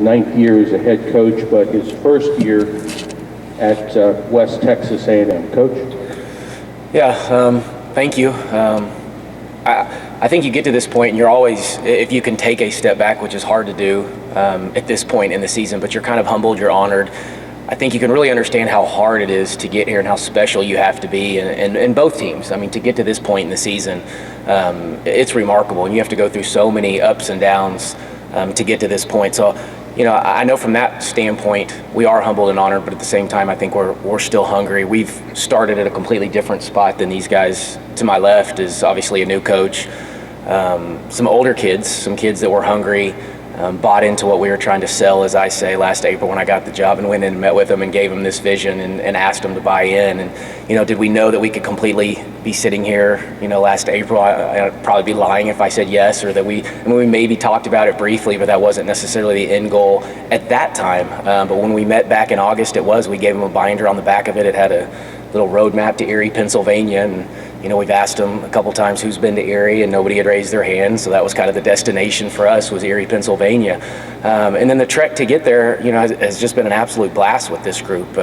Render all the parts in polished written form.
Ninth year as a head coach, but his first year at West Texas A&M. Coach? Yeah, thank you. I think you get to this point and you're always, if you can take a step back, which is hard to do at this point in the season, but you're kind of humbled, you're honored. I think you can really understand how hard it is to get here and how special you have to be in both teams. I mean, to get to this point in the season, it's remarkable, and you have to go through so many ups and downs to get to this point. So, you know, I know from that standpoint, we are humbled and honored, but at the same time, I think we're still hungry. We've started at a completely different spot than these guys. To my left is obviously a new coach, some older kids, some kids that were hungry, bought into what we were trying to sell, as I say, last April when I got the job, and went in and met with them and gave them this vision and asked them to buy in. And, you know, did we know that we could completely be sitting here, you know, last April? I'd probably be lying if I said yes, or that we maybe talked about it briefly, but that wasn't necessarily the end goal at that time. But when we met back in August, we gave them a binder on the back of it. It had a little roadmap to Erie, Pennsylvania, and you know, we've asked them a couple times who's been to Erie, and nobody had raised their hand, so that was kind of the destination for us, was Erie, Pennsylvania. And then the trek to get there, you know, has just been an absolute blast with this group.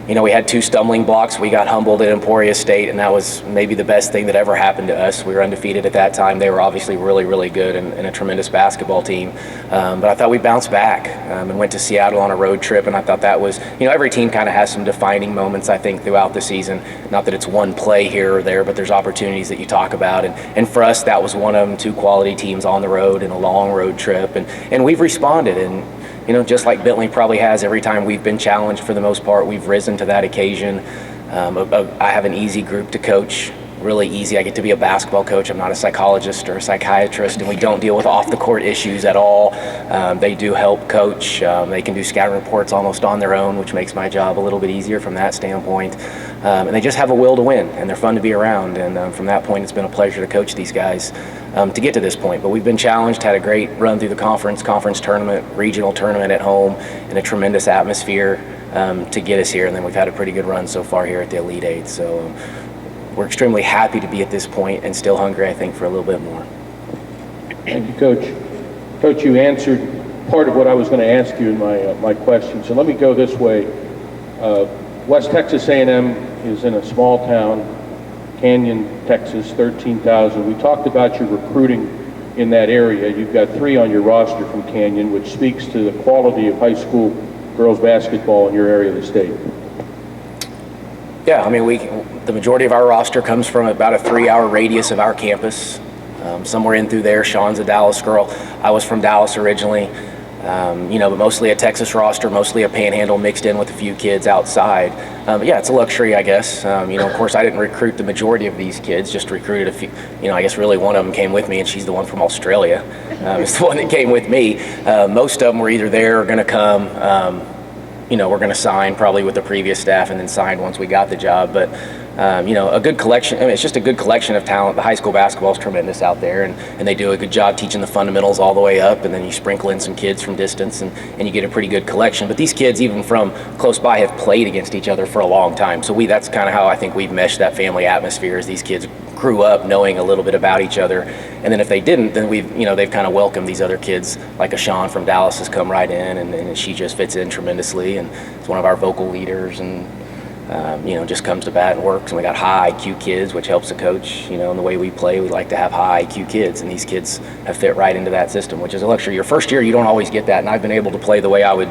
You know, we had 2 stumbling blocks. We got humbled at Emporia State, and that was maybe the best thing that ever happened to us. We were undefeated at that time. They were obviously really, really good and a tremendous basketball team. But I thought we bounced back and went to Seattle on a road trip, and I thought that was, you know, every team kind of has some defining moments, I think, throughout the season. Not that it's one play here or there, but there's opportunities that you talk about. And for us, that was one of them, 2 quality teams on the road and a long road trip. And we've responded, and you know, just like Bentley probably has, every time we've been challenged, for the most part, we've risen to that occasion. I have an easy group to coach, really easy. I get to be a basketball coach. I'm not a psychologist or a psychiatrist, and we don't deal with off-the-court issues at all. They do help coach. They can do scouting reports almost on their own, which makes my job a little bit easier from that standpoint. And they just have a will to win, and they're fun to be around. And from that point, it's been a pleasure to coach these guys to get to this point. But we've been challenged, had a great run through the conference tournament, regional tournament at home, and a tremendous atmosphere to get us here. And then we've had a pretty good run so far here at the Elite Eight. So we're extremely happy to be at this point, and still hungry, I think, for a little bit more. Thank you, Coach. Coach, you answered part of what I was going to ask you in my question. So let me go this way. West Texas A&M is in a small town, Canyon, Texas, 13,000. We talked about your recruiting in that area. You've got 3 on your roster from Canyon, which speaks to the quality of high school girls basketball in your area of the state. Yeah, I mean, the majority of our roster comes from about a 3-hour radius of our campus. Somewhere in through there. Sean's a Dallas girl. I was from Dallas originally. You know, but mostly a Texas roster, mostly a Panhandle mixed in with a few kids outside. But yeah, it's a luxury, I guess. You know, of course, I didn't recruit the majority of these kids, just recruited a few. You know, I guess really one of them came with me, and she's the one from Australia. It's the one that came with me. Most of them were either there or going to come. You know, we're going to sign probably with the previous staff and then sign once we got the job. But you know, a good collection. I mean, it's just a good collection of talent. The high school basketball is tremendous out there, and they do a good job teaching the fundamentals all the way up, and then you sprinkle in some kids from distance, and you get a pretty good collection. But these kids, even from close by, have played against each other for a long time. So that's kind of how I think we've meshed that family atmosphere, as these kids grew up knowing a little bit about each other. And then if they didn't, then they've kind of welcomed these other kids, like a Sean from Dallas has come right in, and she just fits in tremendously, and it's one of our vocal leaders, and you know, just comes to bat and works. And we got high IQ kids, which helps the coach. You know, in the way we play, we like to have high IQ kids, and these kids have fit right into that system, which is a luxury. Your first year, you don't always get that, and I've been able to play the way I would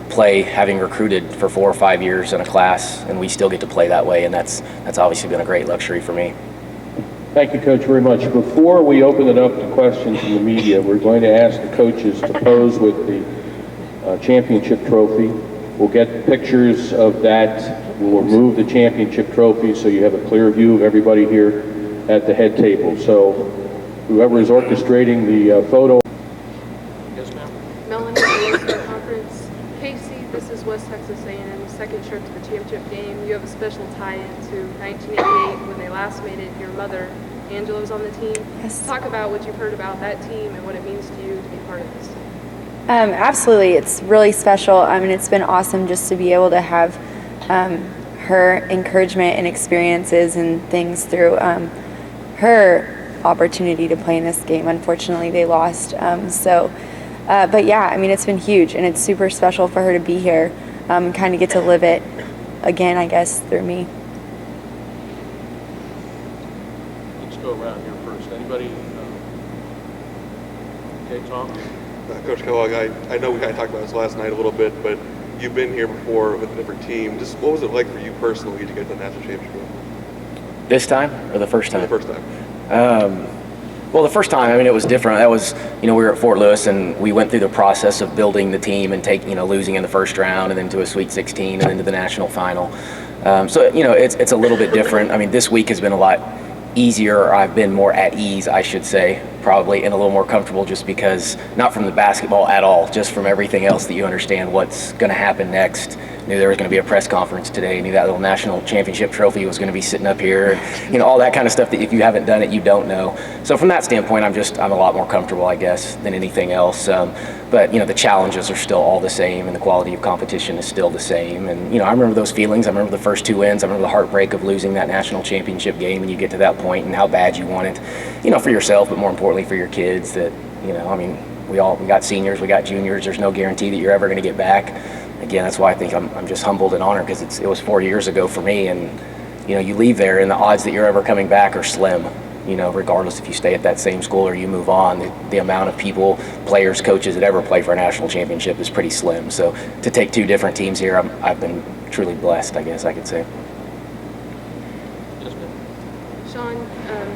play, having recruited for 4 or 5 years in a class, and we still get to play that way, and that's obviously been a great luxury for me. Thank you, Coach, very much. Before we open it up to questions from the media, we're going to ask the coaches to pose with the championship trophy. We'll get pictures of that. We'll remove the championship trophy so you have a clear view of everybody here at the head table. So whoever is orchestrating the photo. Yes, ma'am. Melanie, Conference. Casey, this is West Texas A&M's second trip to the championship game. You have a special tie-in to 1988 when they last made it. Your mother, Angela, was on the team. Yes. Talk about what you've heard about that team and what it means to you to be part of this team. Absolutely, it's really special. I mean, it's been awesome just to be able to have her encouragement and experiences and things through her opportunity to play in this game. Unfortunately, they lost. So But yeah, I mean, it's been huge, and it's super special for her to be here and kind of get to live it again, I guess, through me. Let's go around here first. Anybody? Okay, Tom? Coach Kellogg, I know we kind of talked about this last night a little bit, but you've been here before with a different team. Just what was it like for you personally to get the national championship? This time or the first time? The first time. Well, the first time, I mean, it was different. That was, we were at Fort Lewis, and we went through the process of building the team and losing in the first round, and then to a Sweet 16, and then to the national final. So, it's a little bit different. I mean, this week has been a lot easier, or I've been more at ease, I should say, probably, and a little more comfortable just because, not from the basketball at all, just from everything else that you understand what's going to happen next. Knew there was going to be a press conference today, knew that little national championship trophy was going to be sitting up here, all that kind of stuff that if you haven't done it, you don't know. So from that standpoint, I'm a lot more comfortable, I guess, than anything else. But the challenges are still all the same, and the quality of competition is still the same. And I remember those feelings. I remember the first 2 wins. I remember the heartbreak of losing that national championship game, and you get to that point, and how bad you want it, for yourself, but more importantly for your kids. That we got seniors, we got juniors. There's no guarantee that you're ever going to get back. Again, that's why I think I'm just humbled and honored, because it was 4 years ago for me, and you leave there, and the odds that you're ever coming back are slim. Regardless if you stay at that same school or you move on, the amount of people, players, coaches that ever play for a national championship is pretty slim. So to take 2 different teams here, I've been truly blessed, I guess I could say. Yes, ma'am. Sean,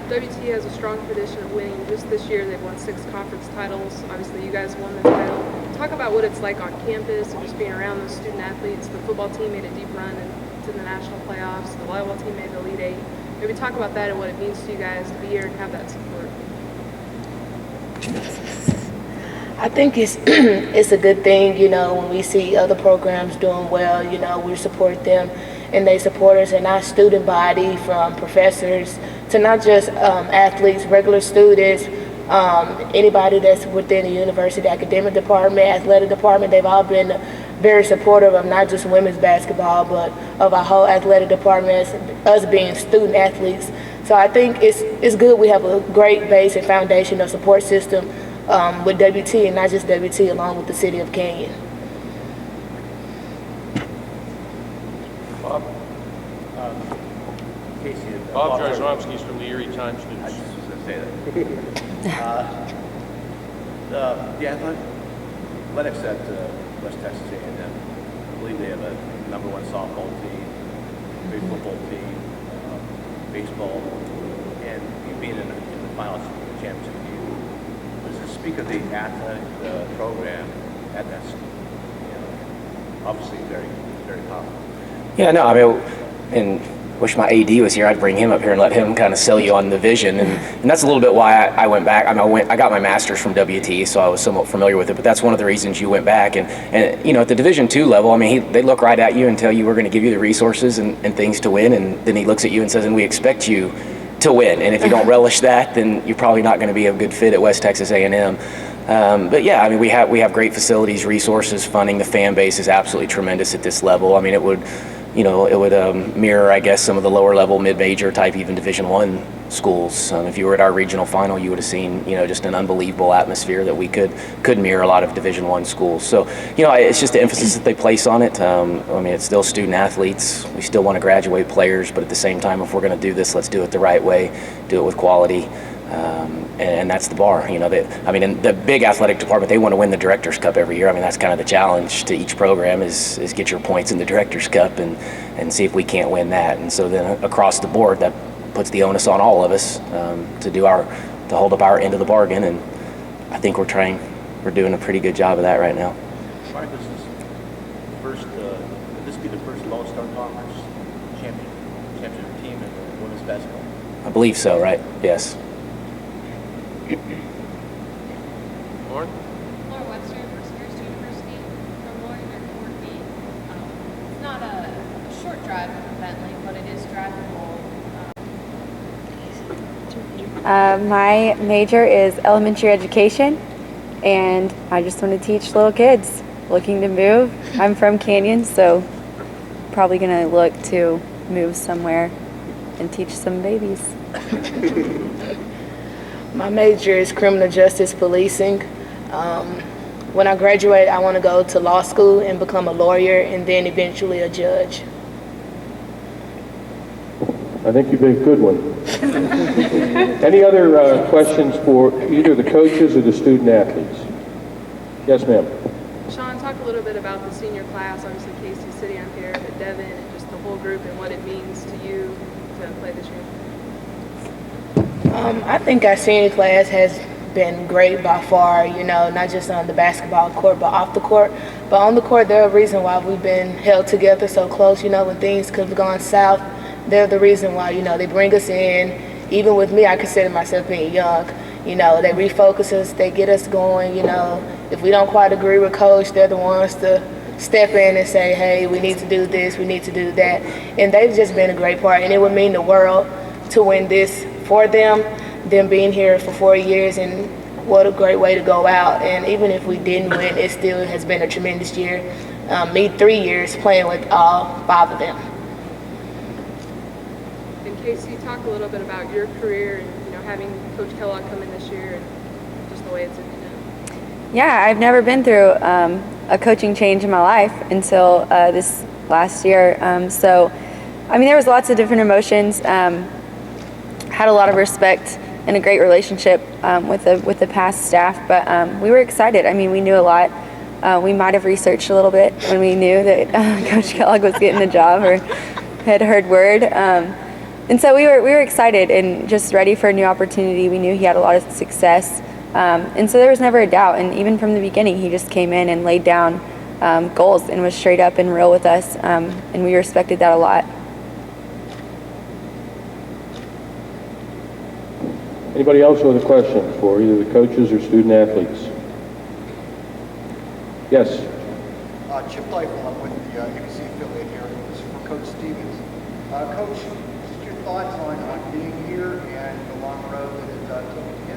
WT has a strong tradition of winning. Just this year, they've won 6 conference titles. Obviously, you guys won the title. Talk about what it's like on campus and just being around those student athletes. The football team made a deep run into the national playoffs. The volleyball team made the Elite Eight. Maybe talk about that and what it means to you guys to be here and have that support. I think it's a good thing, when we see other programs doing well, we support them and they support us, and our student body, from professors to not just athletes, regular students, anybody that's within the university academic department, athletic department, they've all been very supportive of not just women's basketball, but of our whole athletic department, us being student athletes. So I think it's good we have a great base and foundation of support system with WT, and not just WT, along with the city of Canyon. Bob? Casey. Bob Jarzomski's from the Erie Times I News. just was going to say that. The athletics at West Texas A&M, I believe they have a #1 softball team, big football team, baseball, and you being in the finals of the championship game. Does it speak of the athletic program at that school? Obviously very, very powerful. Yeah, no, I mean, and wish my AD was here. I'd bring him up here and let him kind of sell you on the vision, and that's a little bit why I went back. I mean, I got my master's from WT, so I was somewhat familiar with it. But that's one of the reasons you went back. And at the Division II level, I mean, they look right at you and tell you we're going to give you the resources and things to win, and then he looks at you and says, and we expect you to win. And if you don't relish that, then you're probably not going to be a good fit at West Texas A&M. But yeah, I mean, we have great facilities, resources, funding. The fan base is absolutely tremendous at this level. I mean, it would mirror, I guess, some of the lower level, mid-major type, even Division I schools. If you were at our regional final, you would have seen, just an unbelievable atmosphere that we could mirror a lot of Division I schools. So, it's just the emphasis that they place on it. I mean, it's still student athletes. We still want to graduate players, but at the same time, if we're going to do this, let's do it the right way, do it with quality. And that's the bar, in the big athletic department, they want to win the Director's Cup every year. I mean, that's kind of the challenge to each program is get your points in the Director's Cup and see if we can't win that. And so then across the board, that puts the onus on all of us to hold up our end of the bargain. And I think we're doing a pretty good job of that right now. Mark, would this be the first Lone Star Conference championship team in women's basketball? I believe so, right? Yes. Lauren? Laura Webster, First Years University. From Lauren and Courtney. It's not a short drive from Bentley, but it is drivable. My major is elementary education, and I just want to teach little kids looking to move. I'm from Canyon, so probably going to look to move somewhere and teach some babies. My major is criminal justice policing. when I graduate, I want to go to law school and become a lawyer and then eventually a judge. I think you've been a good one. Any other questions for either the coaches or the student athletes? Yes, ma'am. Sean, talk a little bit about the senior class. Obviously, Casey's sitting up here, but Devin and just the whole group and what it means to you to play this year. I think our senior class has been great by far, you know, not just on the basketball court, but off the court. But on the court, they're a reason why we've been held together so close, you know, when things could have gone south. They're the reason why, you know, they bring us in. Even with me, I consider myself being young. You know, they refocus us, they get us going, you know. If we don't quite agree with coach, they're the ones to step in and say, hey, we need to do this, we need to do that. And they've just been a great part, and it would mean the world to win this for them being here for 4 years, and what a great way to go out. And even if we didn't win, it still has been a tremendous year. Me 3 years playing with all 5 of them. And Casey, talk a little bit about your career and, you know, having Coach Kellogg come in this year and just the way it's ended up. Yeah, I've never been through a coaching change in my life until this last year. So, I mean, there was lots of different emotions. Had a lot of respect and a great relationship with the past staff, but we were excited. I mean, we knew a lot. We might have researched a little bit when we knew that Coach Kellogg was getting the job or had heard word. And so we were excited and just ready for a new opportunity. We knew he had a lot of success. And so there was never a doubt. And even from the beginning, he just came in and laid down goals and was straight up and real with us. And we respected that a lot. Anybody else with a question for either the coaches or student athletes? Yes. Chip Dyfel, I'm with the ABC affiliate here. This is for Coach Stevens. Coach, just your thoughts on being here and the long road that it took to